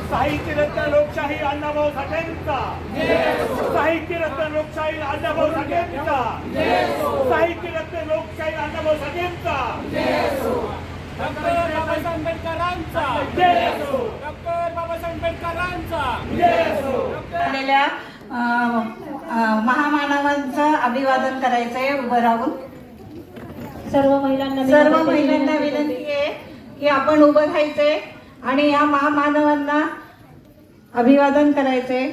साहित्यरत्न लोकशाही अण्णाभाऊ साठेंचा, साहित्यरत्न लोकशाही अण्णाभाऊ साठेंचा, साहित्यरत्न लोकशाही अण्णाभाऊ साठेंचा, डॉक्टर बाबासाहेब आंबेडकरांचा, डॉक्टर बाबासाहेब आंबेडकरांचा. आलेल्या महामानवांचं अभिवादन करायचंय उभं राहून. सर्व महिलांना विनंती आहे की आपण उभं राहायचंय आणि या महामानवांना अभिवादन करायचंय.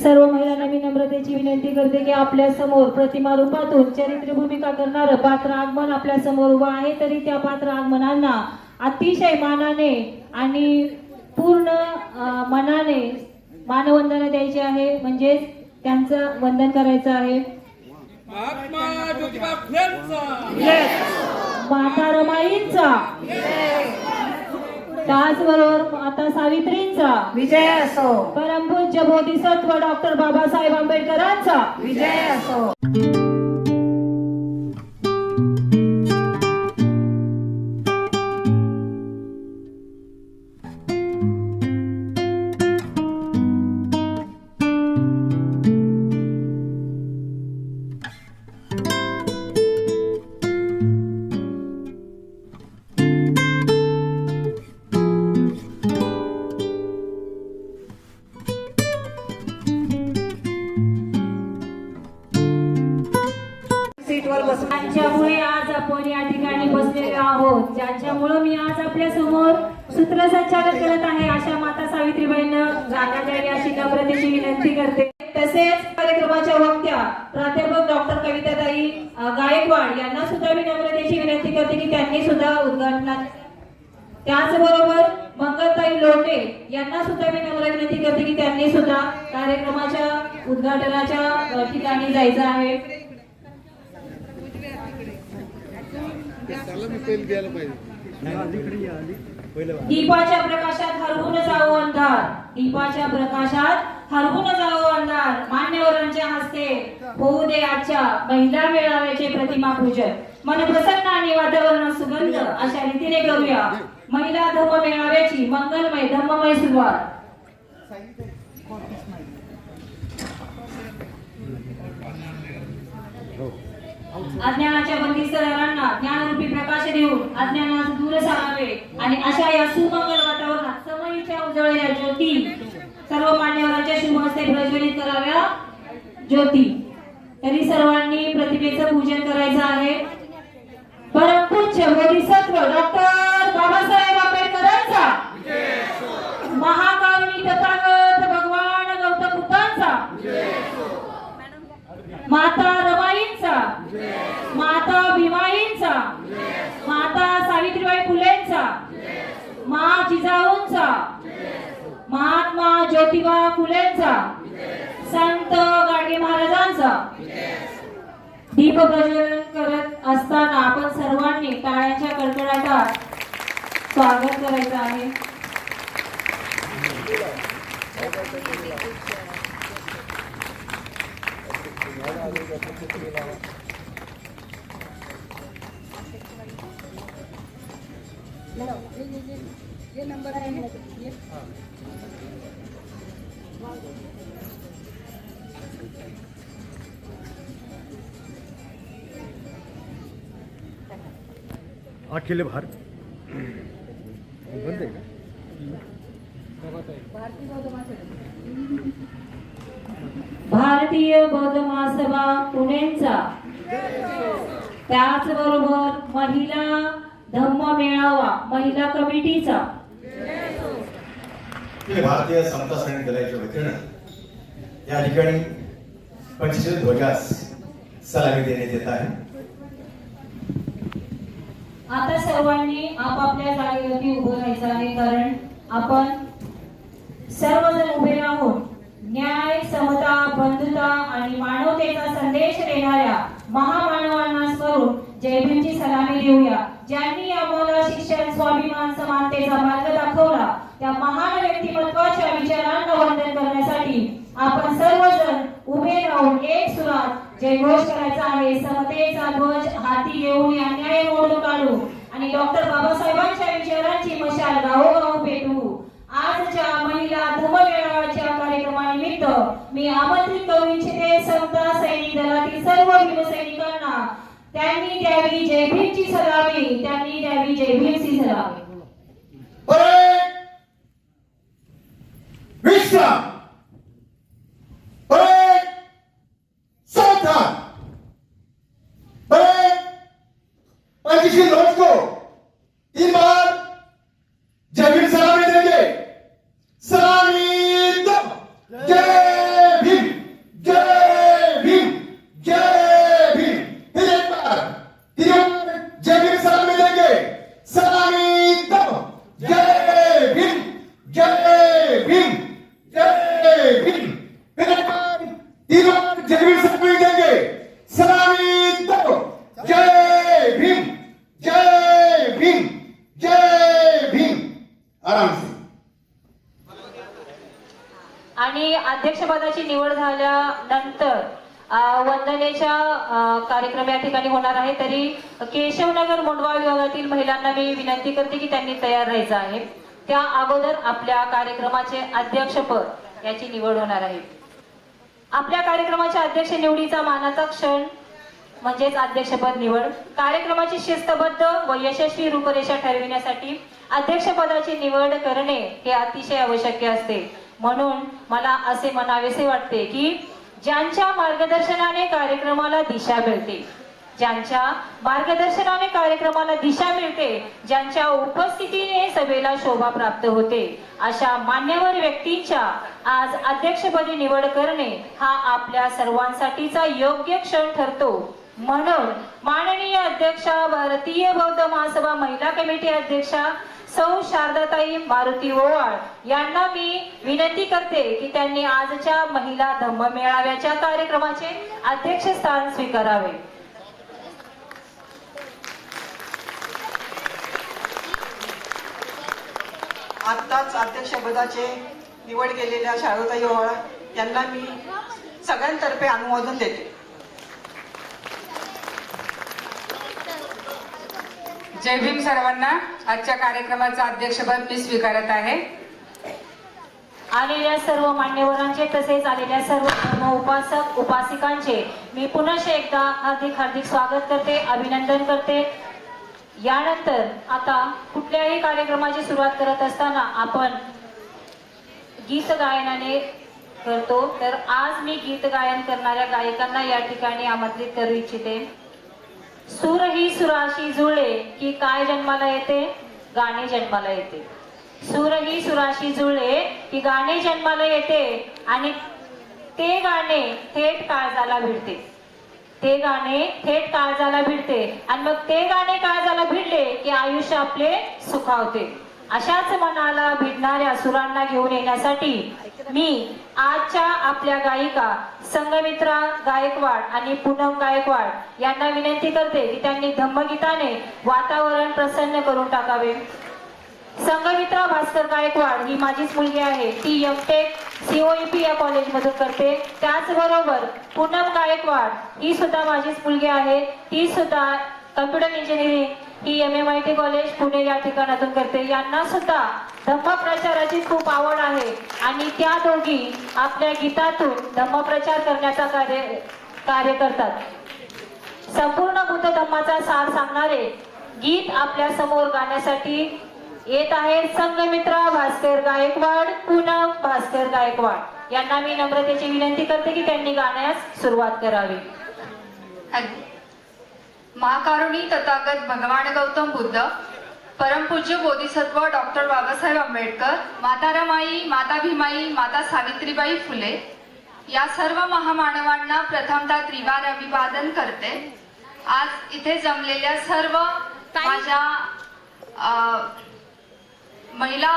सर्व महिलांना मी नम्रतेची विनंती करते की आपल्या समोर प्रतिमा रूपातून चरित्र भूमिका करणारं पात्र आगमन आपल्या समोर उभं आहे, तरी त्या पात्र आगमनांना अतिशय मानाने आणि पूर्ण मनाने मानवंदना द्यायची आहे, म्हणजेच त्यांचं वंदन करायचं आहे. महात्मा ज्योतिबा फुलेंचा, माता रमाईंचा, त्याचबरोबर माता सावित्रींचा विजय असो. परमपूज्य बोधिसत्व डॉक्टर बाबासाहेब आंबेडकरांचा विजय असो. ज्यांच्यामुळे आज आपण या ठिकाणी बसलेले आहोत, ज्यांच्यामुळे मी आज आपल्या समोर सूत्रसंचालन करत आहे, अशा माता सावित्रीबाईंना जागा द्यावी अशी नम्रतेची विनंती करते. तसेच कार्यक्रमाच्या वक्त्या प्राध्यापक डॉक्टर कविताताई गायकवाड यांना सुद्धा मी नम्रतेची विनंती करते की त्यांनी सुद्धा उद्घाटनात, त्याचबरोबर मंगलताई लोटे यांना सुद्धा मी नम्र विनंती करते की त्यांनी सुद्धा कार्यक्रमाच्या उद्घाटनाच्या ठिकाणी जायचं आहे. दीपाच्या प्रकाशात हरवून जावो अंधार, दीपाच्या प्रकाशात हरवून जावो अंधार. मान्यवरांच्या हस्ते होऊ दे आजच्या महिला मेळाव्याचे प्रतिमा पूजन. मन प्रसन्न आणि वातावरणात सुगंध अशा रीतीने करूया महिला धम्म मेळाव्याची मंगलमय धम्ममय सुरुवात. अज्ञानाच्या बंदिस्त दारांना ज्ञानरूपी प्रकाश देऊन अज्ञानास दूर सारावे आणि अशा या सुमंगल वातावरणात समईच्या उजळल्या ज्योती सर्व मान्यवरांच्या शुभ हस्ते प्रज्वलित कराव्या ज्योती. तरी सर्वांनी प्रतिमेचं पूजन करायचं आहे. परमपूज्य बोधिसत्व डॉक्टर बाबासाहेब आंबेडकरांचा, महाकारुणी तथागत भगवान गौतम बुद्धांचा, माता रमाईंचा, माता भीमाईंचा, माता सावित्रीबाई फुलेंचा, मा जिजाऊंचा, महात्मा ज्योतिबा फुलेंचा, संत गाडगे महाराजांचा. दीप प्रज्वलन करत असताना आपण सर्वांनी टाळ्यांच्या कडकडाटात स्वागत करायचं आहे. अखिल भारत भारतीय बौद्ध महासभा पुणेचा, त्याचबरोबर महिला धम्म मेळावा महिला कमिटीचा, भारतीय समता सैनिक दलाच्या वतीनं या ठिकाणी पंचशील ध्वजास सलामी देण्यात येत आहे. आता सर्वांनी आपापल्या जागेवरती उभं राहायचं आहे, कारण आपण सर्वजण उभे राहून न्याय, समता, बंधुता आणि मानवतेचा संदेश देणाऱ्या महामानवांना स्मरून जय भीमची सलामी देऊया. ज्यांनी आम्हाला शिक्षण, स्वाभिमान, समानतेचा मार्ग दाखवला, त्या महान व्यक्तिमत्वाच्या विचारांना वंदन करण्यासाठी आपण सर्वजण उभे राहून एक सुरात जयघोष करायचा आहे. समतेचा ध्वज हाती घेऊन अन्याय मोडून काढू आणि डॉक्टर बाबासाहेबांच्या विचारांची मशाल गावोगाव पेटवू. मी आमंत्रित करू इच्छिते समता सैनिक दलातील सर्व भीमसैनिकांना त्यांनी द्यावी जय भीमची सलामी, त्यांनी द्यावी जय भीमची सलामी. परेड विश्राम. परेड सावधान. परेड पंचशील लौट को 3 बार जय भीम सलामी देंगे. सलामी दो. जय भीम, जय भीम, जय भीम. फिर एक बार 3 बार जय भीम सलामी देंगे. सलामी दो. जय भीम, जय भीम, जय भीम. फिर एक बार 3 बार जय भीम सलामी देंगे. सलामी दो. जय भीम, जय भीम, जय भीम. आराम से. आणि अध्यक्षपदाची निवड झाल्यानंतर वंदनेच्या कार्यक्रम या ठिकाणी होणार आहे. तरी केशवनगर मोंढवा विभागातील महिलांना मी विनंती करते की त्यांनी तयार राहायचं आहे. त्या अगोदर आपल्या कार्यक्रमाचे अध्यक्षपद याची निवड होणार आहे. आपल्या कार्यक्रमाच्या अध्यक्ष निवडीचा मानाचा क्षण म्हणजेच अध्यक्षपद निवड. कार्यक्रमाची शिस्तबद्ध व यशस्वी रूपरेषा ठरविण्यासाठी अध्यक्षपदाची निवड करणे हे अतिशय आवश्यक असते. म्हणून मला असे म्हणावेसे वाटते की ज्यांच्या मार्गदर्शनाने कार्यक्रमाला दिशा मिळते, ज्यांच्या मार्गदर्शनाने कार्यक्रमाला दिशा मिळते, ज्यांच्या उपस्थितीने सभेला शोभा प्राप्त होते, अशा मान्यवर व्यक्तींच्या आज अध्यक्षपदी निवड करणे हा आपल्या सर्वांसाठीचा योग्य क्षण ठरतो. म्हणून माननीय अध्यक्षा, भारतीय बौद्ध महासभा महिला कमिटी अध्यक्षा सौ शारदाताई मारुती ओवाळ यांना मी विनंती करते की त्यांनी आजच्या महिला धम्म मेळाव्याच्या कार्यक्रमाचे अध्यक्षस्थान स्वीकारावे. आत्ताच अध्यक्षपदाचे निवड केलेल्या शारदाताई ओवाळ यांना मी सगळ्यांतर्फे अनुमोदन देते. जय भीम सर्वांना. आजच्या कार्यक्रमाचं अध्यक्षपद मी स्वीकारत आहे. आलेल्या सर्व मान्यवरांचे तसेच आलेल्या सर्व धर्म उपासक उपासिकांचे मी पुनश्च एकदा हार्दिक हार्दिक स्वागत करते, अभिनंदन करते. यानंतर आता कुठल्याही कार्यक्रमाची सुरुवात करत असताना आपण गीत गायनाने करतो. तर आज मी गीत गायन करणाऱ्या गायकांना या ठिकाणी आमंत्रित करू इच्छिते. सूर ही सुराशी जुळले की काय जन्माला येते, गाणे जन्माला येते. सूर ही सुराशी जुळले की गाणे जन्माला येते आणि ते गाणे थेट काळजाला भिडते. ते गाणे थेट काळजाला भिडते आणि मग ते गाणे काळजाला भिडले की आयुष्य आपले सुखावते. अशाच मनाला भिडणाऱ्या सुरांना घेऊन येण्यासाठी मी आजच्या आपल्या गायिका संगमित्रा गायकवाड आणि पूनम गायकवाड यांना विनंती करते की त्यांनी धम्मगीताने वातावरण प्रसन्न करून टाकावे. संगमित्रा भास्कर गायकवाड ही माझीच मुलगी आहे. ती एमटेक COEP या कॉलेजमधून करते. त्याचबरोबर पूनम गायकवाड ही सुद्धा माझीच मुलगी आहे. ती सुद्धा कम्प्युटर इंजिनिअरिंग ही MMIT कॉलेज पुणे या ठिकाणातून करते. यांना सुद्धा धम्मप्रचाराची खूप आवड आहे आणि त्या दोघी आपल्या गीतातून धम्मप्रचार करण्याचा कार्य करतात. संपूर्ण बुद्ध धम्माचा सार सांगणारे गीत आपल्या समोर गाण्यासाठी येत आहे संगमित्रा भास्कर गायकवाड, पूनम भास्कर गायकवाड यांना मी नम्रतेची विनंती करते की त्यांनी गाण्यास सुरुवात करावी. महाकारुणी तथागत भगवान गौतम बुद्ध, परमपूज्य बोधिसत्व डॉक्टर बाबासाहेब आंबेडकर, माता रमाई, माता भीमाई, माता सावित्रीबाई फुले या सर्व महामानवांना प्रथमतः त्रिवार अभिवादन करते. आज इथे जमलेल्या सर्व माझ्या महिला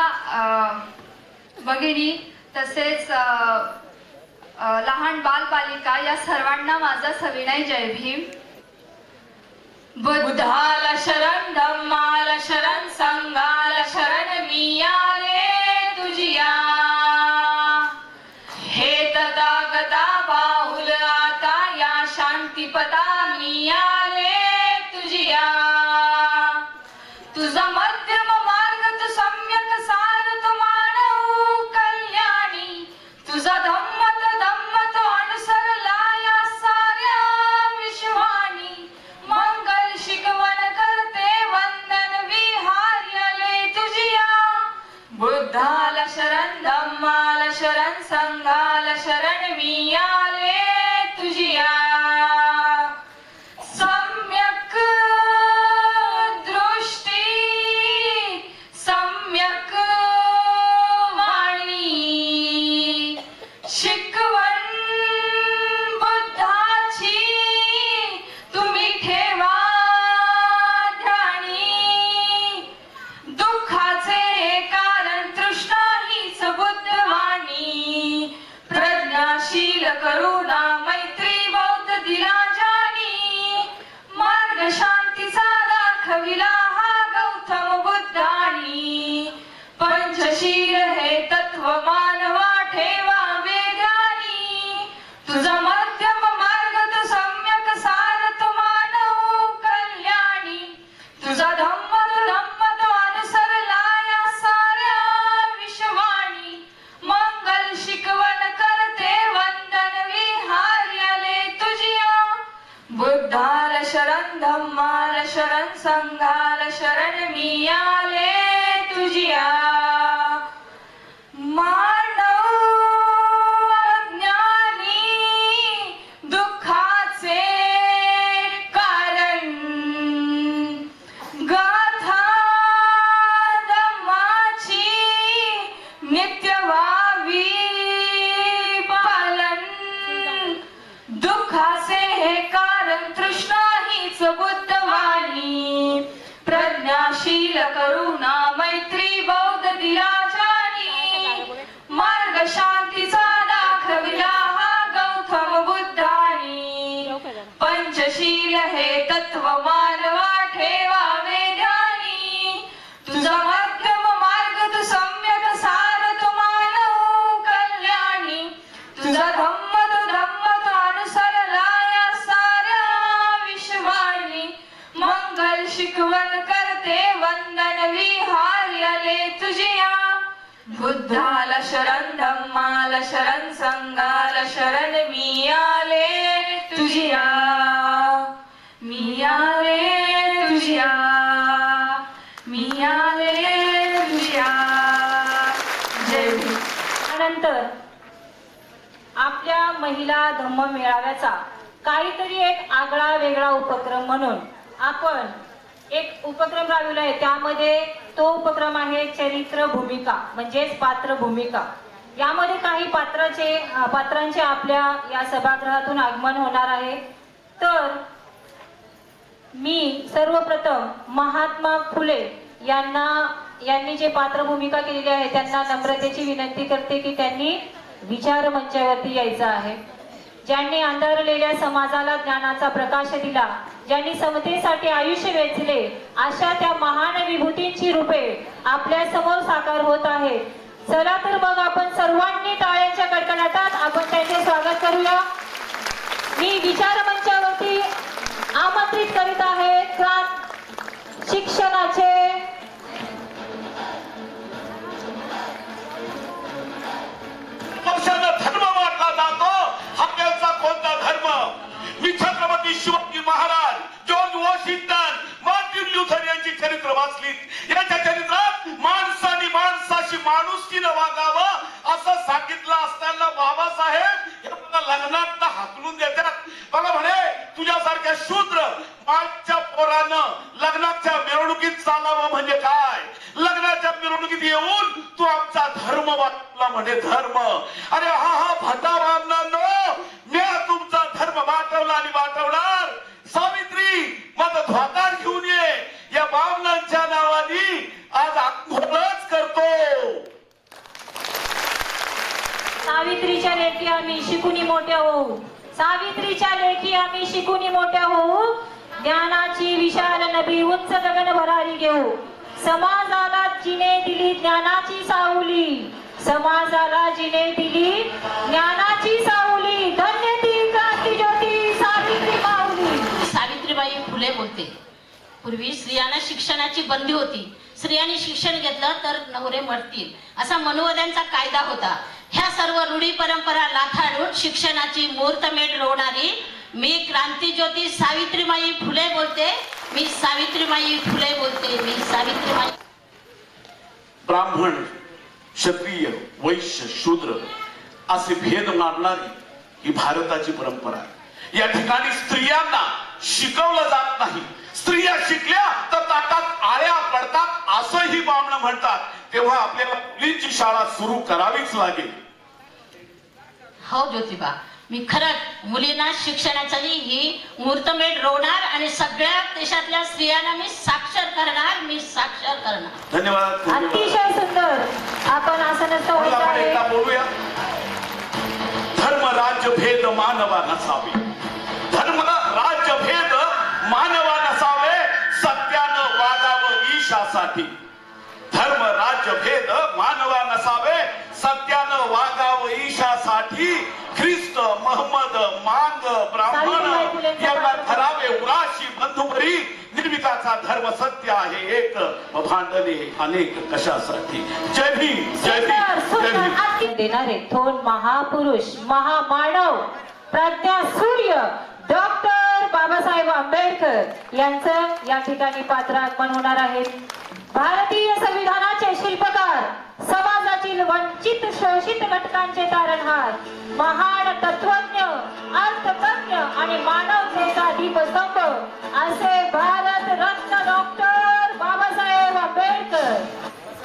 भगिनी तसेच लहान बालबालिका या सर्वांना माझा सविनय जय भीम. बुद्धाला शरण, धम्माला शरण, संघाला शरण, मी आले तुझिया. हे तथागता बाहुल आता या शांतीपदा, मी आले तुझिया. तुझा मध्यम मार्ग तू सम्यक सार तू मानव कल्याणी. तुझा धम्म बुद्धाला शरण धम्माला शरण संघाला शरण मी आले तुझिया सम्यक दृष्टी सम्यक वाणी शिकवण बुद्धाची तुम्ही ठेवा ध्यानी दुःखाचे हे कारण तृष्णा हीच बुद्धवाणी प्रज्ञाशील करुणा मैत्री बौद्ध दिला जाणी मार्ग शांतीचा दाखविला हा गौतम बुद्धानी पंचशील हे तत्व मानवा ठेवा वेगानी तुझा मध्यम मार्ग तू सम्यक सार तू मानव कल्याणी तुझा धम्म तो अनुसरला या साऱ्या विश्वानी मंगल शिकवण करते वंदन विहार्याले तुझिया बुद्धाला शरण धम्माला शरण संघाला शरण मी आले तुझिया मानव अज्ञानी दुःखाचे कारण गाथा धम्माची नित्य व्हावी पालन दुःखाचे हे कारण तृष्णा हीच बुद्धवाणी प्रज्ञाशील करुणा मैत्री बौद्ध दिला जाणी मार्ग शांतीचा दाखविला हा गौतम बुद्धानी पंचशील हे तत्व मानवा ठेवा वेद्यानी तुझा मध्यम मार्ग तू सम्यक सार तू मानव कल्याणी तुझा धम्म तो अनुसरला या साऱ्या विश्वानी मंगल शिकवण करते वंदन विहार्याले तुझिया बुद्धाला शरण धम्माला शरण संघाला शरण मी आले तुझिया मी आले तुझिया मी आले तुझिया जय भीम. त्यानंतर आपल्या महिला धम्म मेळाव्याचा काहीतरी एक आगळा वेगळा उपक्रम म्हणून आपण एक उपक्रम राबवला आहे. त्यामध्ये तो उपक्रम आहे चरित्र भूमिका म्हणजेच पात्र भूमिका. यामध्ये काही पात्रांचे आपल्या या सभागृहातून आगमन होणार आहे. तर मी सर्वप्रथम महात्मा फुले यांनी जे पात्र भूमिका केलेली आहे त्यांना नम्रतेची विनंती करते की त्यांनी विचार मंचावरती यायचं आहे. ज्यांनी अंधारलेल्या समाजाला ज्ञानाचा प्रकाश दिला, ज्यांनी समतेसाठी आयुष्य वेचले, अशा त्या महान विभूतींची रूपे आपल्या समोर साकार होत आहेत. चला तर मग आपण सर्वांनी टाळ्यांच्या कडकडाटात आपण त्यांचे स्वागत करूया. मी विचार मंचावरती आमंत्रित करीत आहे शिक्षणाचे पक्षाचा धर्म वाटला जातो. आपल्याचा कोणता धर्म? मी Chhatrapati Shivaji Maharaj, George Washington, Martin Luther यांची चरित्र वाचलीत. यांच्या चरित्रात माणसाने माणसाशी माणुसकीनं वागावं असं सांगितलं असताना बाबासाहेब हे मला लग्नात हाकलून देतात. मला म्हणे तुझ्यासारख्या शूद्र मागच्या पोरानं लग्नाच्या मिरवणुकीत चालावं म्हणजे काय? लग्नाच्या मिरवणुकीत येऊन तू आमचा धर्म वाटला म्हणे धर्म. अरे हा भटा बामणांनो, मी तुमचा धर्म वाटवला आणि वाटवणार. सावित्री माझा धोकार घेऊन ये. या बामणांच्या नावाने आज आंदोलनच करतो. सावित्रीच्या लेखी आम्ही शिकुनी मोठ्या होऊ. सावित्रीच्या लेखी आम्ही शिकुनी मोठ्या होऊ. ज्ञानाची विशाल नभी उंच गगन भरारी घेऊ. समाजाला जिने दिली ज्ञानाची सावली. समाजाला जिने दिली ज्ञानाची सावली. धन्य ती क्रांती ज्योती सावित्री माऊली. सावित्रीबाई फुले बोलते. पूर्वी स्त्रियांना शिक्षणाची बंदी होती. स्त्रियांनी शिक्षण घेतलं तर नवरे मरतील असा मनुवाद्यांचा कायदा होता. ह्या सर्व रूढी परंपरा लाथाडून शिक्षणाची मुहूर्तमेढ रोवणारी मी क्रांतीज्योती सावित्रीबाई फुले बोलते. मी सावित्रीबाई फुले बोलते. मी सावित्रीबाई. ब्राह्मण क्षत्रिय वैश्य शूद्र असे भेद मानणारी ही भारताची परंपरा आहे. या ठिकाणी स्त्रियांना शिकवलं जात नाही. स्त्रिया शिकल्या तर ताटात आळ्या पडतात असंही बामणं म्हणतात. तेव्हा आपल्याला मुलींची शाळा सुरू करावीच लागेल. हो ज्योतिबा, मी खरंच मुलींना शिक्षणाची ही मुहूर्तमेढ रोवणार आणि सगळ्या देशातल्या स्त्रियांना मी साक्षर करणार. धन्यवाद. अतिशय सुंदर. आपण आसनस्थ व्हायचं आपण आहे. एकदा बोलूया. धर्म राज्य भेद मानवा नसावे. धर्म राज्य भेद मानवा नसावे. सत्यानं वागावं ईशासाठी. धर्म राज्य भेद मानवा नसावे. सत्यानं वागावं ईशासाठी. ख्रिस्त महम्मद मांग ब्राह्मण यांना धरावे उराशी बंधुभरी. निर्मिताचा धर्म सत्य आहे एक, भांडणे अनेक कशासाठी. जय भीम, जय भीम, जय भीम. देणारे थोर महापुरुष, महामानव, प्रज्ञा सूर्य डॉक्टर बाबासाहेब आंबेडकर यांचं या ठिकाणी पात्र आगमन होणार आहे. भारतीय संविधानाचे शिल्पकार, समाजातील वंचित शोषित घटकांचे तारणहार, महान तत्वज्ञ, अर्थतज्ञ आणि मानवतेचा दीपस्तंभ असे भारत रत्न डॉक्टर बाबासाहेब आंबेडकर.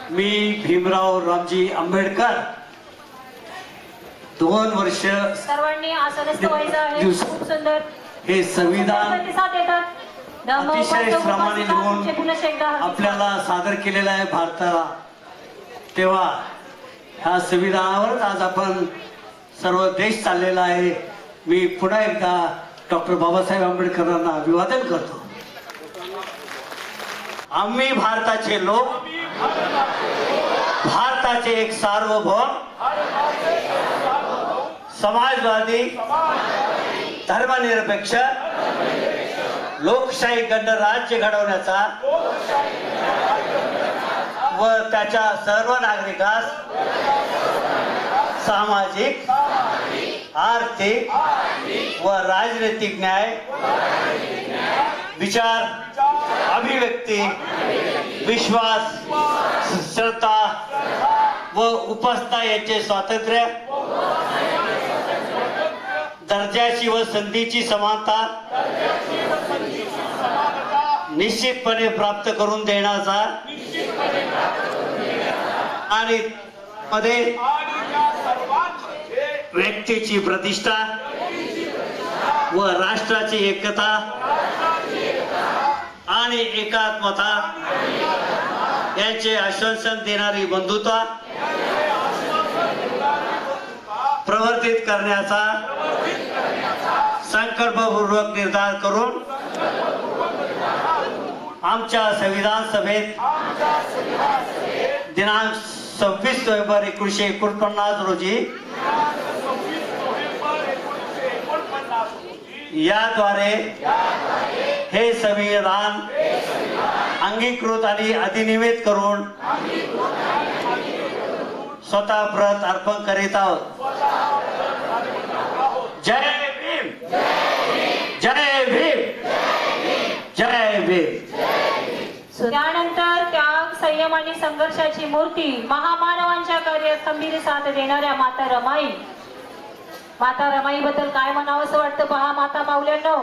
मी भीमराव रामजी आंबेडकर 2 वर्ष सर्वांनी आसनस्थ व्हायचं आहे. खूप सुंदर हे संविधान प्रतिसाद येतात. अतिशय श्रमाने लिहून आपल्याला सादर केलेलं आहे भारताला. तेव्हा ह्या संविधानावरच आज आपण सर्व देश चाललेला आहे. मी पुन्हा एकदा डॉक्टर बाबासाहेब आंबेडकरांना अभिवादन करतो. आम्ही भारताचे लोक, भारताचे एक सार्वभौम, समाजवादी, धर्मनिरपेक्ष, लोकशाही गणराज्य घडवण्याचा व त्याच्या सर्व नागरिकास सामाजिक, आर्थिक व राजनैतिक न्याय, विचार, अभिव्यक्ती, विश्वास, श्रद्धा व उपासना यांचे स्वातंत्र्य, दर्जाची व संधीची समानता निश्चितपणे प्राप्त करून देण्याचा आणि मध्ये व्यक्तीची प्रतिष्ठा व राष्ट्राची एकता आणि एकात्मता यांचे आश्वासन देणारी बंधुता प्रवर्तित करण्याचा संकल्पपूर्वक निर्धार करून आमच्या संविधान सभेत दिनांक 26 नोव्हेंबर 1949 रोजी याद्वारे हे संविधान अंगीकृत आणि अधिनियमित करून स्वतः प्रत अर्पण करीत आहोत. जय भीम, जय भीम, जय भीम. त्यानंतर त्याग, संयम आणि संघर्षाची मूर्ती, महामानवांच्या कार्यात खंबीर साथ देणाऱ्या माता रमाई. माता रमाई बद्दल काय म्हणावं असं वाटतं पहा माता माऊल्यांनो.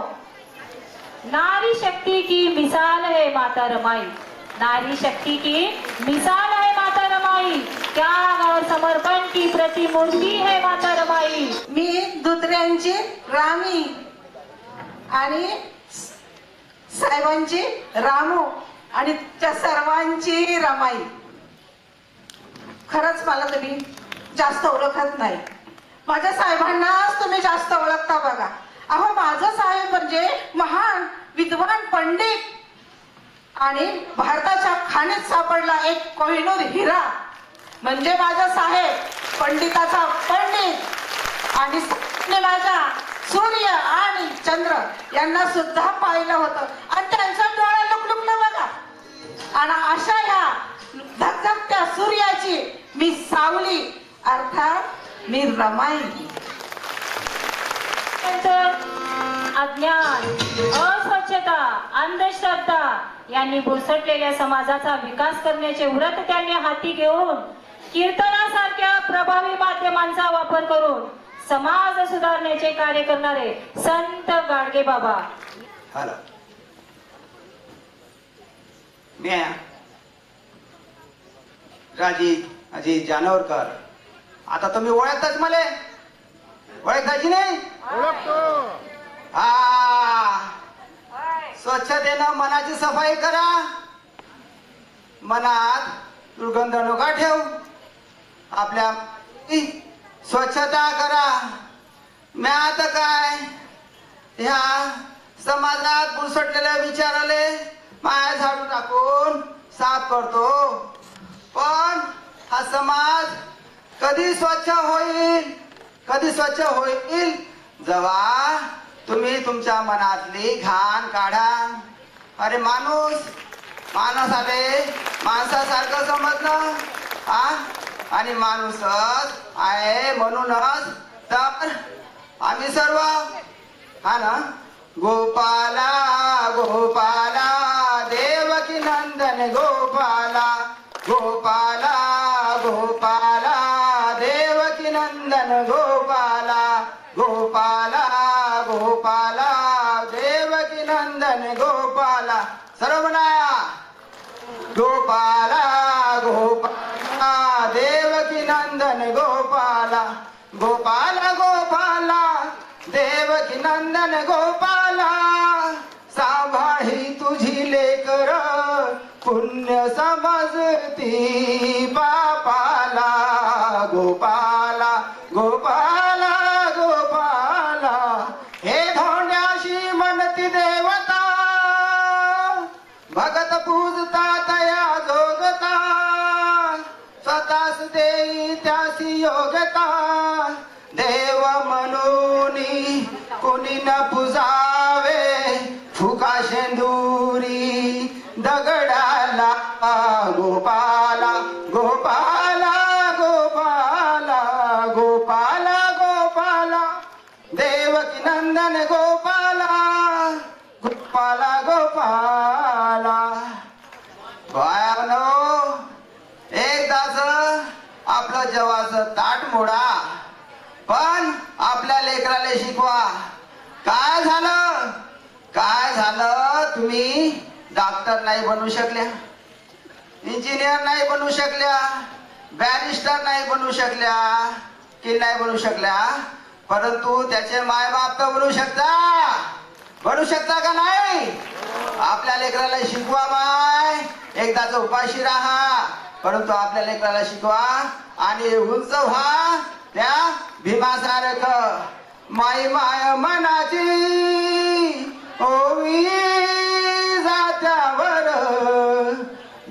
नारी शक्ती की मिसाल है माता रमाई. नारी शक्ती की मिसाल है माता रमाई. त्याग और समर्पण की प्रतिमूर्ती है माता रमाई. मी दुसऱ्यांची रामी आणि साहेबांची रामू आणि त्या सर्वांची रमाई. खरंच मला तुम्ही जास्त ओळखत नाही. माझ्या साहेबांनाच तुम्ही जास्त ओळखता बघा. अहो माझं साहेब म्हणजे महान विद्वान पंडित आणि भारताच्या खाणीत सापडला एक कोहिनूर हिरा म्हणजे माझा साहेब पंडिताचा पंडित. आणि माझा सूर्य आणि चंद्र यांना सुद्धा पाहिलं होतं आणि त्यांचा डोळा लुकलुकलं बघा. आणि अशा ह्या धगधगत्या सूर्याची मी सावली अर्थात मी रमाई. अज्ञान, अस्वच्छता, अंधश्रद्धा यांनी बुरसटलेल्या समाजाचा विकास करण्याचे व्रत त्यांनी हाती घेऊन कीर्तनासारख्या प्रभावी माध्यमांचा वापर करून समाज सुधारण्याचे कार्य करणारे संत गाडगे बाबा. हॅलो, मी राजी अजित जानोरकर. आता तुम्ही ओळखताच मला, ओळखताची नाही? हा, स्वच्छतेनं मनाची सफाई करा, मनात दुर्गंध नका ठेवू, आपल्या स्वच्छता करा. मी आता काय ह्या समाजात घुसटलेल्या विचाराले माया झाडू टाकून साफ करतो, पण हा समाज कधी स्वच्छ होईल, कधी स्वच्छ होईल जेव्हा तुम्ही तुमच्या मनातली घाण काढा. अरे माणूस आले माणसासारखं समजणं आणि माणूसच आहे म्हणूनच तर आम्ही सर्व हा ना. गोपाला गोपाला देवकी नंदन गोपाला, गोपाला गोपाला देवकी नंदन गोपाला, गोपाला गोपाला देवकी नंदन गोपाला. सर्व म्हणा, गोपाला गोपाला देवकी नंदन गोपाला, गोपाला गोपाला देवकी नंदन गोपाला. सांभाळी तुझी लेकर पुण्य समजती पापाला, गोपाला गोपाला गोपाला. हे धोंड्याशी म्हणती देवता, भगत पूजता तया जोगता, स्वतःच देई त्यासी योग्यता. देव म्हणून कोणी न पुजावे फुका शेंदुरी दगडाला, गोपाला गोपाला गोपाला, गोपाला गोपाला देवकी नंदन गोपाला, गोपाला गोपाला. बायानो, एकदाच आपलं जेवाचं ताट मोडा, पण आपल्या लेकराला शिकवा. काय झालं तुम्ही डॉक्टर नाही बनवू शकल्या, इंजिनियर नाही बनवू शकल्या, बॅरिस्टर नाही बनवू शकल्या, की नाही बनवू शकल्या, परंतु त्याचे मायबाप तर बनवू शकता का नाही? आपल्या लेकराला शिकवा. माय एकदाच उपाशी राहा, परंतु आपल्या लेकराला शिकवा आणि उंच व्हा त्या भीमासारखं. माई माय मनाची ओवी जात्यावर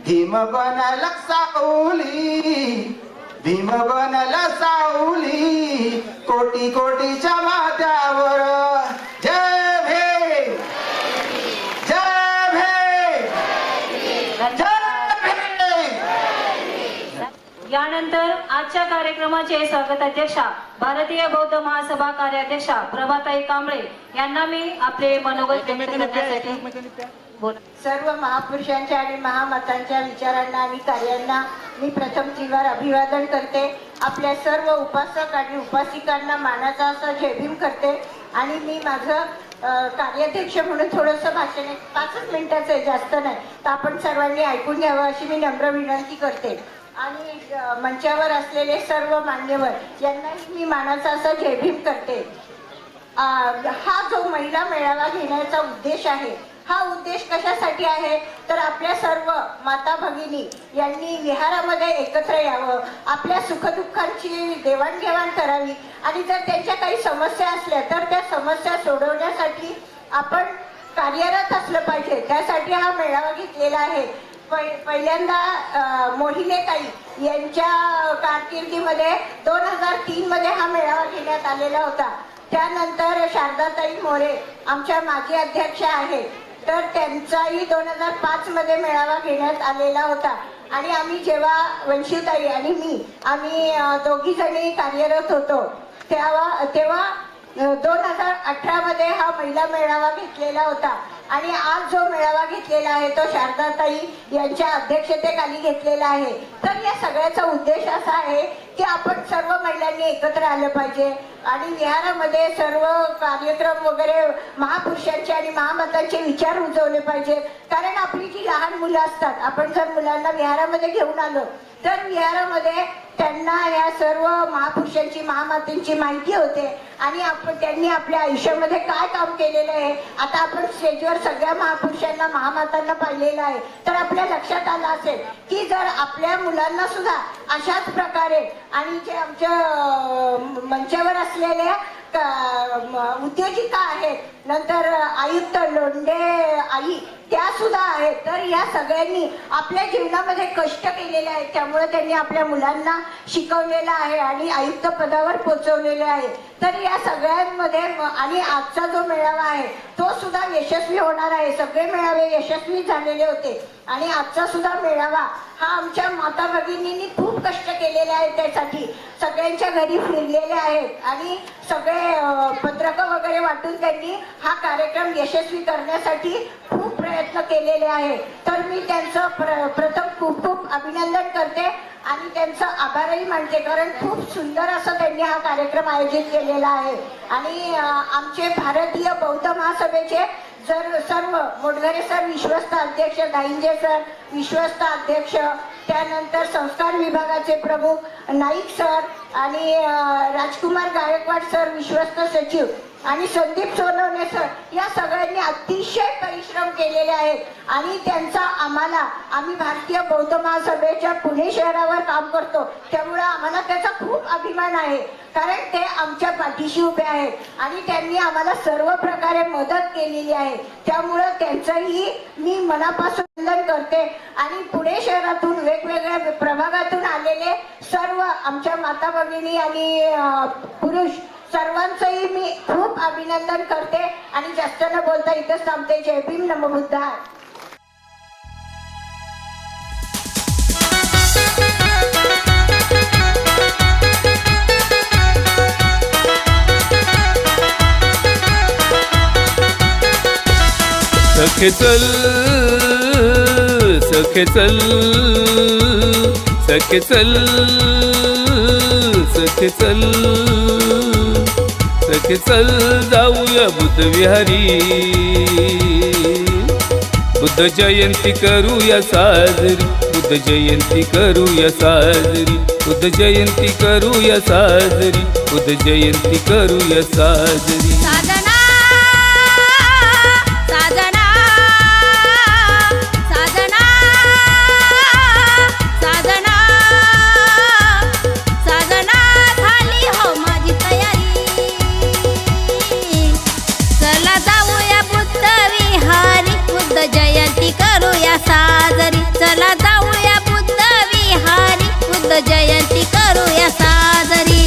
भीम बनला सावली, भीम बनला सावली कोटी कोटीच्या माथ्यावर. जय भीम, जय भीम, जय भीम. यानंतर आजच्या कार्यक्रमाचे स्वागताध्यक्षा भारतीय बौद्ध महासभा कार्याध्यक्षा प्रभाताई कांबळे यांना मी आपले मनोगत व्यक्त करण्यासाठी सर्व महापुरुषांच्या आणि महामतांच्या विचारांना आणि कार्यांना मी प्रथम जीवार अभिवादन करते. आपल्या सर्व उपासक आणि उपासिकांना मानाचा असा जयभीम करते. आणि मी माझं कार्याध्यक्ष म्हणून थोडंसं भाषण 5 मिनिटाचं आहे, जास्त नाही, तर आपण सर्वांनी ऐकून घ्यावं अशी मी नम्र विनंती करते. आणि मंचावर असलेले सर्व मान्यवर यांनाही मी मानाचा असा जयभीम करते. हा जो महिला मेळावा घेण्याचा उद्देश आहे, हा उद्देश कशासाठी आहे तर आपल्या सर्व माता भगिनी यांनी विहारामध्ये एकत्र यावं, आपल्या सुखदुःखांची देवाणघेवाण करावी आणि जर त्यांच्या काही समस्या असल्या तर त्या समस्या सोडवण्यासाठी आपण कार्यरत असलं पाहिजे. त्यासाठी हा मेळावा घेतलेला आहे. पहिल्यांदा मोहिलेताई यांच्या कारकिर्दीमध्ये 2003 मध्ये हा मेळावा घेण्यात आलेला होता. त्यानंतर शारदाताई मोरे आमच्या माजी अध्यक्ष आहेत, तर त्यांचाही 2005 मध्ये मेळावा घेण्यात आलेला होता. आणि आम्ही जेव्हा वंशीताई आणि आम्ही दोघी जणी कार्यरत होतो तेव्हा 2018 मध्ये हा महिला मेळावा घेतलेला होता. आणि आज जो मेळावा घेतलेला आहे तो शारदाताई यांच्या अध्यक्षतेखाली घेतलेला आहे. तर या सगळ्याचा उद्देश असा आहे की आपण सर्व महिलांनी एकत्र आलं पाहिजे आणि विहारामध्ये सर्व कार्यक्रम वगैरे महापुरुषांचे आणि महामातांचे विचार रुजवले पाहिजे. कारण आपली जी लहान मुलं असतात, आपण जर मुलांना विहारामध्ये घेऊन आलो तर विहारामध्ये त्यांना या सर्व महापुरुषांची महामातांची माहिती होते आणि त्यांनी आपल्या आयुष्यामध्ये काय काम केलेलं आहे. आता आपण स्टेजवर सगळ्या महापुरुषांना महामातांना पाहिलेलं आहे, तर आपल्या लक्षात आलं असेल की जर आपल्या मुलांना सुद्धा अशाच प्रकारे आणि जे आमच्या मंचावर असलेल्या उद्योजिका आहेत, नंतर आयुक्त लोंढे आई त्या सुद्धा आहेत, तर या सगळ्यांनी आपल्या जीवनामध्ये कष्ट केलेले आहेत. त्यामुळे त्यांनी आपल्या मुलांना शिकवलेलं आहे आणि आयुक्त पदावर पोहोचवलेले आहे. तर या सगळ्यांमध्ये आणि आजचा जो मेळावा आहे तो सुद्धा यशस्वी होणार आहे. सगळे मेळावे यशस्वी झालेले होते आणि आजचा सुद्धा मेळावा हा आमच्या माता भगिनींनी खूप कष्ट केलेले आहेत. त्यासाठी सगळ्यांच्या घरी फिरलेले आहेत आणि सगळे पत्रकं वगैरे वाटून त्यांनी हा कार्यक्रम यशस्वी करण्यासाठी खूप प्रयत्न केलेले आहे. तर मी त्यांचं प्रथम खूप खूप अभिनंदन करते आणि त्यांचं आभारही मानते. कारण खूप सुंदर असं त्यांनी हा कार्यक्रम आयोजित केलेला आहे. आणि आमचे भारतीय बौद्ध महासभेचे सर्व मोटघरे सर विश्वस्त अध्यक्ष, दाईंजे सर विश्वस्त अध्यक्ष, त्यानंतर संस्कार विभागाचे प्रमुख नाईक सर आणि राजकुमार गायकवाड सर विश्वस्त सचिव आणि संदीप सोनवणे सर या सगळ्यांनी अतिशय परिश्रम केलेले आहेत. आणि त्यांचा आम्ही भारतीय बौद्ध महासभेच्या पुणे शहरावर काम करतो, त्यामुळे आम्हाला त्याचा खूप अभिमान आहे. कारण ते आमच्या पाठीशी उभे आहेत आणि त्यांनी आम्हाला सर्व प्रकारे मदत केलेली आहे. त्यामुळं त्यांचंही मी मनापासून वंदन करते. आणि पुणे शहरातून वेगवेगळ्या प्रभागातून आलेले सर्व आमच्या माता भगिनी आणि पुरुष सर्वांचंही मी खूप अभिनंदन करते आणि जास्त न बोलता इथंच थांबते. जय भीम, नमो बुद्धाय. सखे चल, सखे चल, सखे चल, सखे चल, सखे चल, जाऊया बुद्ध विहारी. बुद्ध जयंती करूया साजरी, बुद्ध जयंती करूया साजरी, बुद्ध जयंती करूया साजरी, बुद्ध जयंती करूया साजरी. साधना साधना साधना साधना साधना झाली हो माझी तयारी. चला जाऊया बुद्ध विहारी, बुद्ध जयंती करूया साजरी. चला जाऊया बुद्ध विहारी, बुद्ध जयंती करूया साजरी.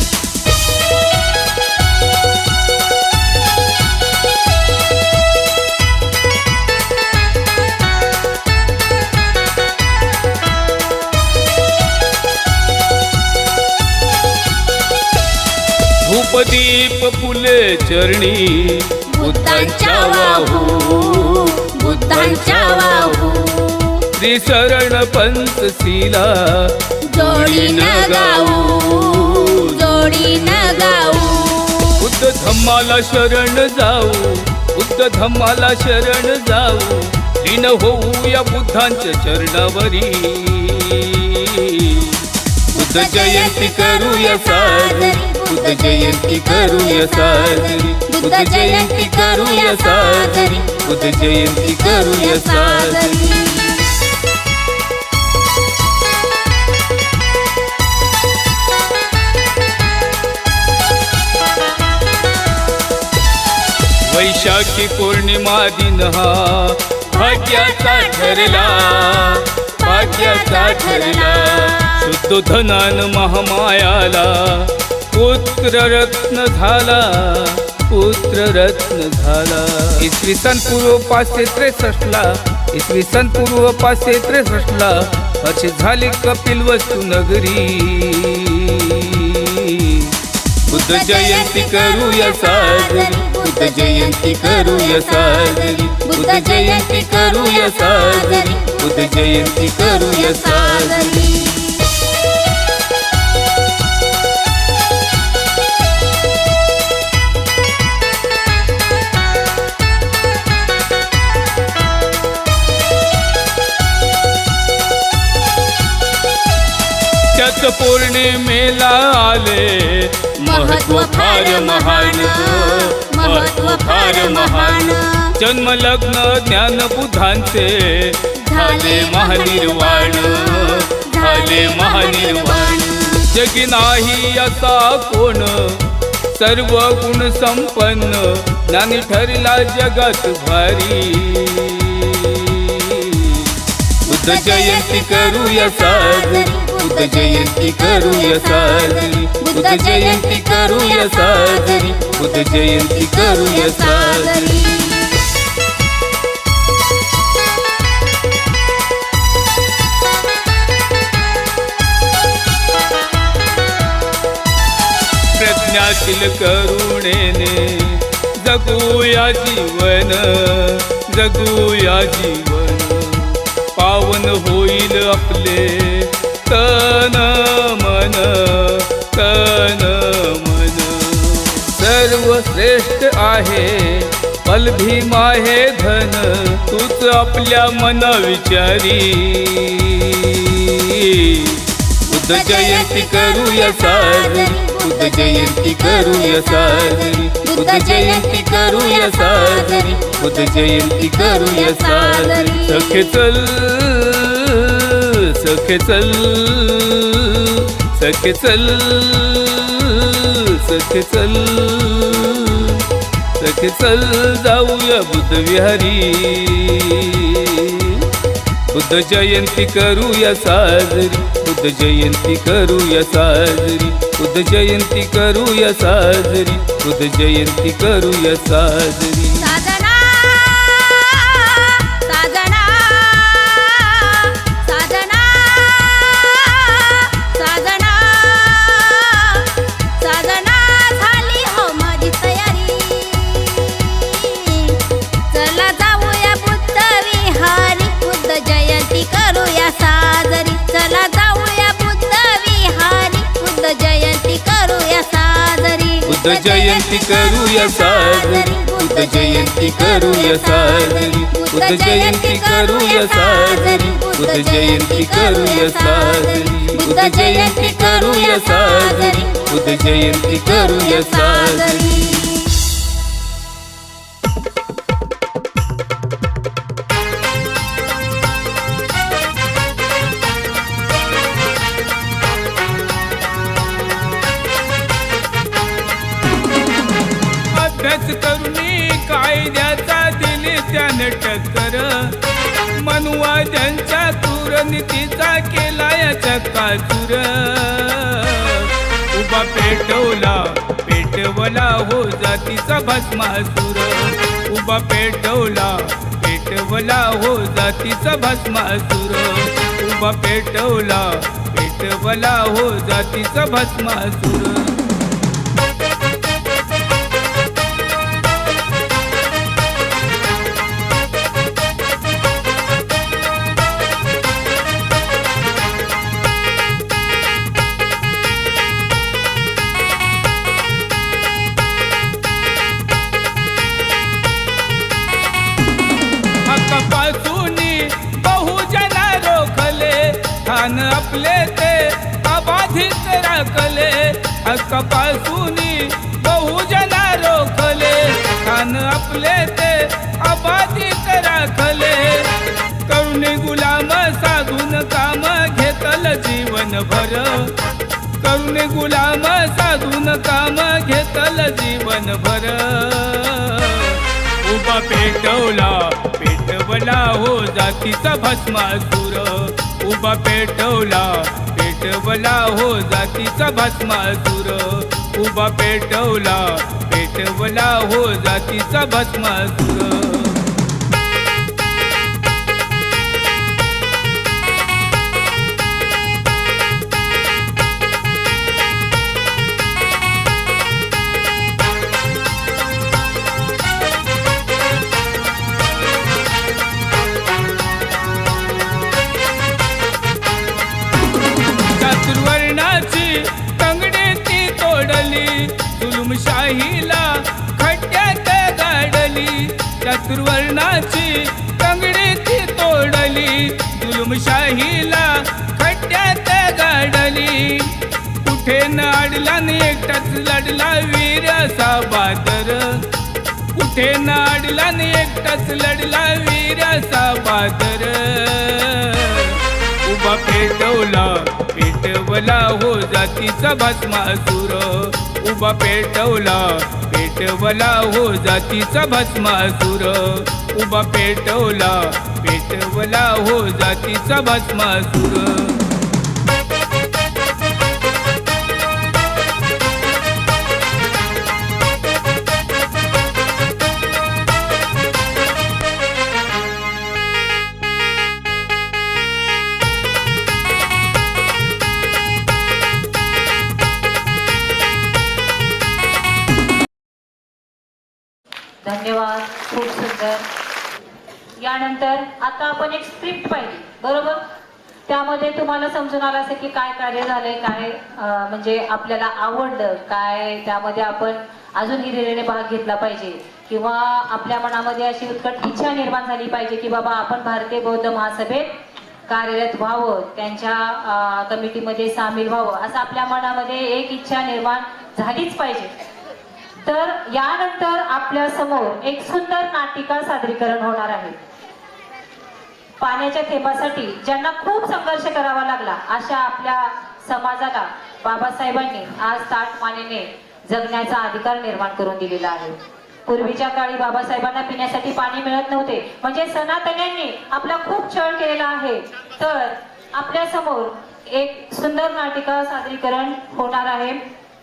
धूपदीप फुले चरणी बुद्धांच्या वाहू, बुद्धांच्या वाहू. श्री शरण पंचशीला जोडीनं गाऊ, जोडीनं गाऊ. बुद्ध धम्माला शरण जाऊ, बुद्ध धम्माला शरण जाऊ. लीन होऊया बुद्धांच्या चरणावरी. बुद्ध जयंती करूया साजरी, बुद्ध जयंती करूया साजरी, बुद्ध जयंती करूया साजरी, बुद्ध जयंती करूया साजरी. वैशाखी पौर्णिमा दिन हा भाग्याचा ठरला, भाग्याचा ठरला. शुद्ध धनान महामायाला पुत्र रत्न झाला, पुत्र रत्न झाला. इसवी सन पूर्व 563ला, इसवी सन पूर्व 563ला अशी झाली कपिलवस्तू नगरी. बुद्ध जयंती करूया साजरी, बुद्ध जयंती करूया साजरी, बुद्ध जयंती करूया साजरी, बुद्ध जयंती करूया साजरी. त्याच पौर्णिमेला आले महत्व फार महान, महत्व फार महान. जन्म लग्न ज्ञान बुद्धांचे झाले महानिर्वाण, झाले महानिर्वाण. जगी नाही असा कोण सर्व गुण संपन्न, ज्ञानी ठरला जगात भारी. बुद्ध जयंती करूया साजरी, बुद्ध जयंती करूया साजरी, बुद्ध जयंती करूया साजरी, बुद्ध जयंती करूया साजरी. प्रज्ञाशील करुणेने जगूया जीवन, जगूया जीवन. पावन होईल आपले तन मन, तन मन. सर्व श्रेष्ठ आहे पल भीम आहे धन, तूच आपल्या मन विचारी. बुद्ध जयंती करूया साजरी, बुद्ध जयंती करूया साजरी, बुद्ध जयंती करूया साजरी, बुद्ध जयंती करूया साजरी. सखे चल, सखे चल, सखे चल, सखे चल, सखे चल जाऊया बुद्ध विहारी. बुद्ध जयंती करूया साजरी, बुद्ध जयंती करूया साजरी, बुद्ध जयंती करूया साजरी, बुद्ध जयंती करूया साजरी. साजना साजना साजना साजना साजना झाली हो माझी तयारी. चला जाऊया बुद्ध विहारी, बुद्ध जयंती करूया साजरी. चला जाऊया बुद्ध विहारी, बुद्ध जयंती करूया साजरी. बुद्ध जयंती करूया साजरी, बुद्ध जयंती करूया साजरी, बुद्ध जयंती करूया साजरी, बुद्ध जयंती करूया साजरी, बुद्ध जयंती करूया साजरी, बुद्ध जयंती करूया साजरी. अभ्यास करूनी कायद्याचा दिली त्याने टक्कर, मनुवाद्यांच्या क्रूर नीतीचा केला याचा काचूर. उभा पेटवला पेटवला हो जातीचा भस्मासूर, उभा पेटवला पेटवला हो जातीचा भस्मासूर, उभा पेटवला पेटवला हो जातीचा भस्मासूर. बहुजना रोखले ठाण आपले ते अबाधित राखले. हक्कापासून बहुजना रोखले ठाण आपले ते अबाधित राखले. करुणे गुलाम साधून काम घेतल जीवनभर, करुणे गुलाम साधून काम घेतल जीवनभर. उभा पेटवला पेटवला हो जातीचा भस्मासूर, उभा पेटवला पेटवला हो जातीचा भस्मासूर, उभा पेटवला पेटवला हो जातीचा भस्मासूर. जुलुमशाहीला खड्ड्यात गाडली, चतुर्वर्णाची तंगडी ती तोडली, जुलुमशाहीला खड्ड्यात गाडली. कुठे न अडला न एकटाच लढला वीर असा बहादर, कुठे न अडला न एकटाच लढला वीर असा बहादर. उभा पेटवला हो जातीचा भस्मासूर, उभा पेटवला हो जातीचा भस्मासूर, उभा पेटवला हो जातीचा भस्मासूर. धन्यवाद, खूप सुंदर. यानंतर आता आपण एक स्क्रिप्ट पाहिली, बरोबर? त्यामध्ये तुम्हाला समजून आलं असेल की काय कार्य झालंय, काय म्हणजे आपल्याला आवडलं काय, त्यामध्ये आपण अजून हिरिरीने भाग घेतला पाहिजे किंवा आपल्या मनामध्ये अशी उत्कट इच्छा निर्माण झाली पाहिजे की बाबा आपण भारतीय बौद्ध महासभेत कार्यरत व्हावं, त्यांच्या कमिटीमध्ये सामील व्हावं, असं आपल्या मनामध्ये एक इच्छा निर्माण झालीच पाहिजे. तर यानंतर आपल्या समोर एक सुंदर नाटिका सादरीकरण होणार आहे. पाण्याच्या थेंबासाठी ज्यांना खूप संघर्ष करावा लागला अशा आपल्या समाजाला बाबासाहेबांनी आज ताटमानेने जगण्याचा अधिकार निर्माण करून दिलेला आहे. पूर्वीच्या काळी बाबासाहेबांना पिण्यासाठी पाणी मिळत नव्हते, म्हणजे सनातन्यांनी आपला खूप छळ केलेला आहे. तर आपल्या समोर एक सुंदर नाटिका सादरीकरण होणार आहे.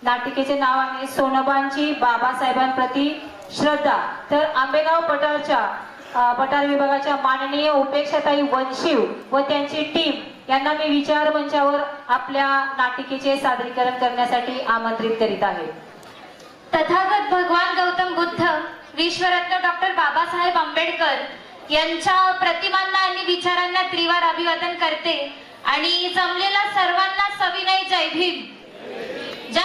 नाटिकेचे नाव आहे सोनोबांची बाबासाहेबांप्रती श्रद्धा. तर आंबेगाव पठार विभागाच्या माननीय उपेक्षाताई वंशिव व त्यांची टीम यांना मी विचार मंचावर आपल्या नाटिकेचे सादरीकरण करण्यासाठी आमंत्रित करीत आहे. तथागत भगवान गौतम बुद्ध, विश्वरत्न डॉक्टर बाबासाहेब आंबेडकर यांच्या प्रतिमांना आणि विचारांना त्रिवार अभिवादन करते आणि जमलेला सर्वांना सविनय जय भीम.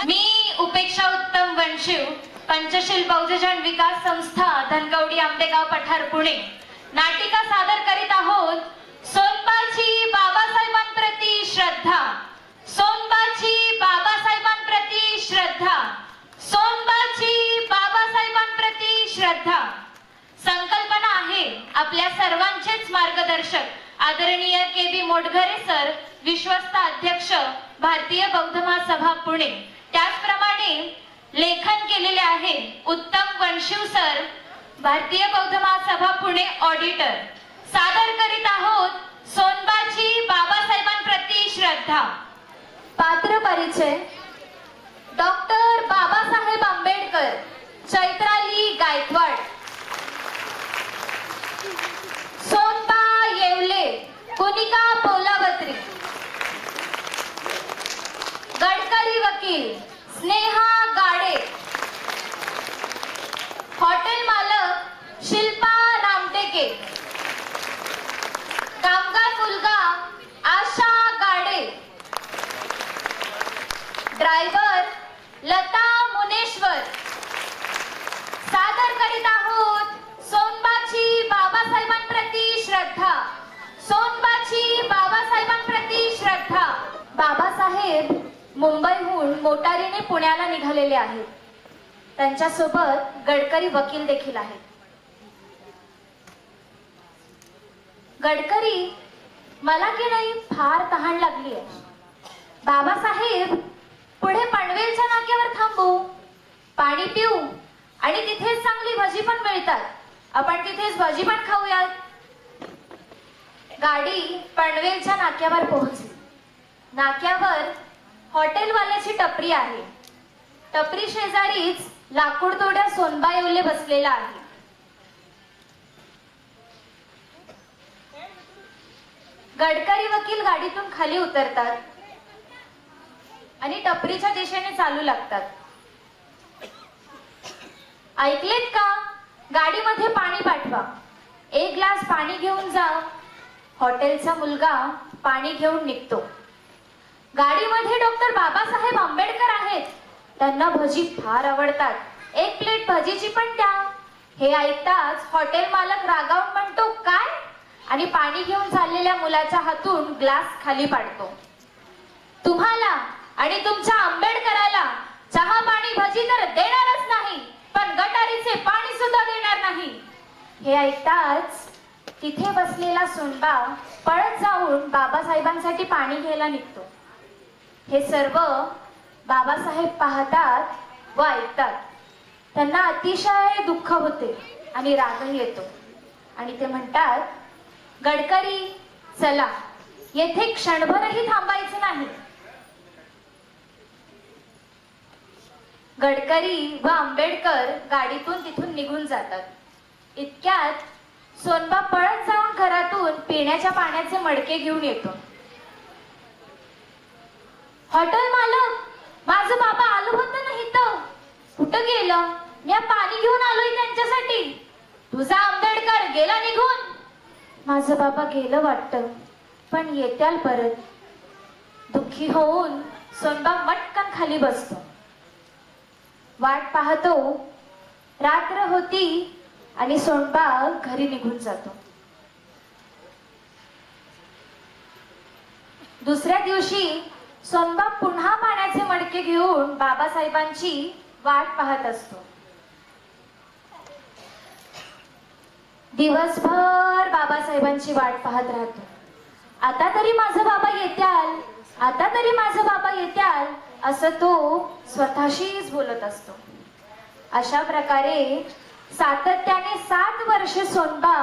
मी उपेक्षा उत्तम वंशिव, पंचशील बहुजन विकास संस्था धनकवडी आंबेगाव पठार पुणे नाटिका सादर करीत आहोत. सोनबाची बाबासाहेबांप्रती श्रद्धा, सोनबाची बाबासाहेबांप्रती श्रद्धा, सोनबाची बाबासाहेबांप्रती श्रद्धा. संकल्पना आहे आपल्या सर्वांचेच मार्गदर्शक आदरणीय के.बी. मोटघरे सर, विश्वस्त अध्यक्ष भारतीय बौद्ध महासभा पुणे. त्याचप्रमाणे लेखन केलेले आहे उत्तम वंशिव सर, भारतीय बौद्ध महासभा पुणे ऑडिटर. सादर करीत आहोत सोनबाची बाबासाहेबांप्रती श्रद्धा. पात्र परिचय: डॉक्टर बाबासाहेब आंबेडकर, चैत्राली गायकवाड. सोनबा येवले, कुनिका पोलावत्री. गडकरी वकील स्नेहा गाडे. हॉटेल मालक शिल्पा रामटेके. कामगार मुलगा आशा गाडे. ड्रायव्हर लता मुनेश्वर. सादर करीत आहोत सोनबाची बाबासाहेबांप्रती श्रद्धा, सोनबाची बाबासाहेबांप्रती श्रद्धा. बाबासाहेब मुंबईहून मोटारीने पुण्याला निघालेले आहेत. त्यांच्यासोबत गडकरी वकील देखील आहेत. गडकरी, मला की नाही फार तहान लागली आहे. बाबासाहेब, पुढे पनवेलच्या नाक्यावर थांबू, पाणी पिऊ आणि तिथेच चांगली भजी पण मिळतात, आपण तिथेच भजी पण खाऊयात. गाडी पनवेलच्या नाक्यावर पोहोचली. नाक्यावर हॉटेलवाल्याची टपरी आहे. टपरी शेजारीच लाकूड तोड्या सोनबा येवले बसलेला आहे. गडकरी वकील गाडीतून खाली उतरतात आणि टपरीच्या दिशेने चालू लागतात. ऐकलेत का? गाडीमध्ये पाणी पाठवा, एक ग्लास पाणी घेऊन जा. हॉटेलचा मुलगा पाणी घेऊन निघतो. गाडीमध्ये डॉक्टर बाबासाहेब आंबेडकर आहेत. त्यांना भजी फार आवडतात. एक प्लेट भजीची पण द्या. हे ऐकताच हॉटेल मालक रागावून म्हणतो काय, आणि पाणी घेऊन चाललेल्या मुलाच्या हातून ग्लास खाली पाडतो. तुम्हाला आणि तुमच्या आंबेडकराला चहा पाणी भजी तर देणारच नाही, पण गटारीचे पाणी सुद्धा देणार नाही. हे ऐकताच तिथे बसलेला सोनबा पळत जाऊन बाबासाहेबांसाठी पाणी घ्यायला निघतो. हे सर्व बाबासाहेब पाहतात व ऐकतात. त्यांना अतिशय दुःख होते आणि रागही येतो आणि ते म्हणतात, गडकरी चला, येथे क्षणभरही थांबायचं नाही. गडकरी व आंबेडकर गाडीतून तिथून निघून जातात. इतक्यात सोनबा पळत जाऊन घरातून पिण्याच्या पाण्याचे मडके घेऊन येतो. हॉटेल मालक, माझं बाबा आलं होतं ना इथं, कुठं गेलं? मी पाणी घेऊन आलोय त्यांच्यासाठी. तुझा आंबेडकर गेला निघून. माझं बाबा गेलं वाटतं, पण येत्याल परत. दुःखी होऊन सोनबा मटकन खाली बसतो. वाट पाहतो. रात्र होती आणि सोनबा घरी निघून जातो. दुसऱ्या दिवशी सोनबा पुन्हा पाण्याचे मडके घेऊन बाबासाहेबांची वाट पाहत असतो. दिवसभर बाबासाहेबांची वाट पाहत राहतो. आता तरी माझं बाबा येत्याल, आता तरी माझं बाबा येत्याल, असं तो स्वतःशीच बोलत असतो. अशा प्रकारे सातत्याने 7 वर्षे सोनबा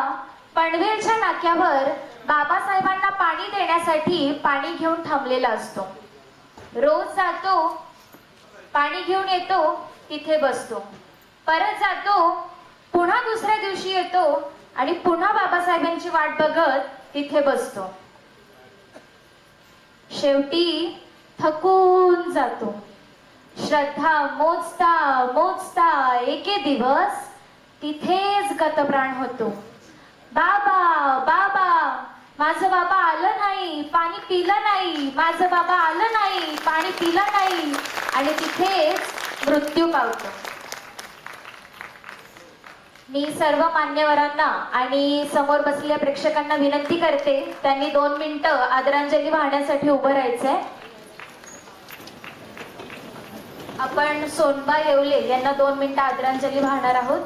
पनवेलच्या नाक्यावर बाबासाहेबांना पाणी देण्यासाठी पाणी घेऊन थांबलेला असतो. रोज जातो, पाणी घेऊन येतो, तिथे बसतो, परत जातो, पुन्हा दुसऱ्या दिवशी येतो आणि पुन्हा बाबासाहेबांची वाट बघत तिथे बसतो. शेवटी थकून जातो. श्रद्धा मोजता मोजता एके दिवस तिथेच गतप्राण होतो. बाबा बाबा, माझं बाबा आलं नाही, पाणी पिलं नाही, माझं बाबा आलं नाही, पाणी पिलं नाही, आणि तिथेच मृत्यू पावतो. मी सर्व मान्यवरांना आणि समोर बसलेल्या प्रेक्षकांना विनंती करते, त्यांनी 2 मिनिटं आदरांजली वाहण्यासाठी उभं राहायचंय. आपण सोनबा येवले यांना 2 मिनिटं आदरांजली वाहणार आहोत.